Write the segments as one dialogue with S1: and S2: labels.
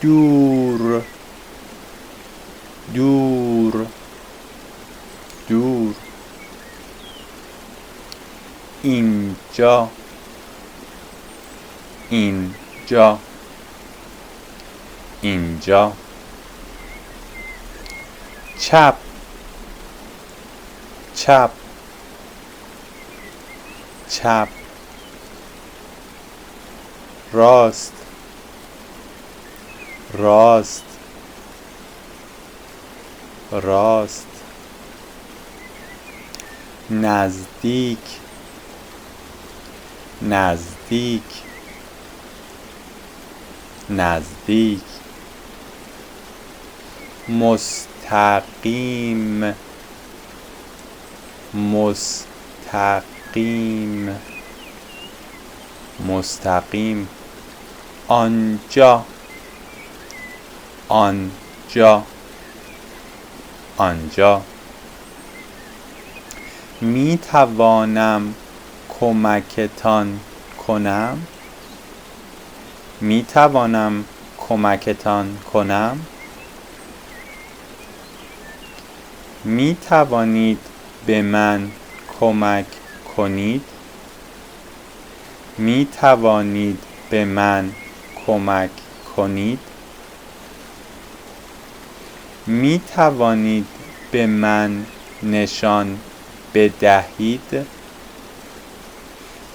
S1: دور دور دور اینجا اینجا اینجا چپ چپ چپ راست راست راست نزدیک نزدیک نزدیک مستقیم مستقیم مستقیم آنجا آنجا آنجا می توانم کمکتان کنم می توانم کمکتان کنم می توانید به من کمک کنید می توانید به من کمک کنید می توانید به من نشان بدهید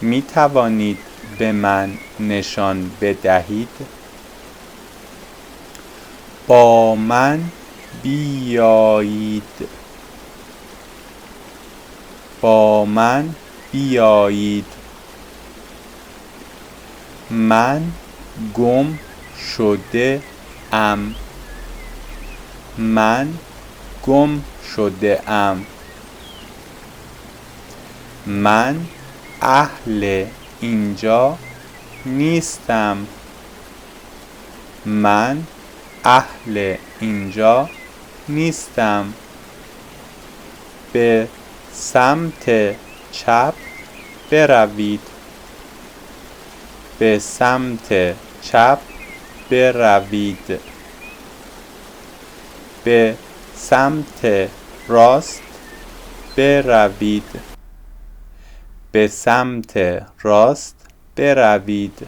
S1: می توانید به من نشان بدهید با من بیایید با من بیایید من گم شده ام من گم شده ام من اهل اینجا نیستم من اهل اینجا نیستم به سمت چپ بروید به سمت چپ بروید به سمت راست بروید به سمت راست بروید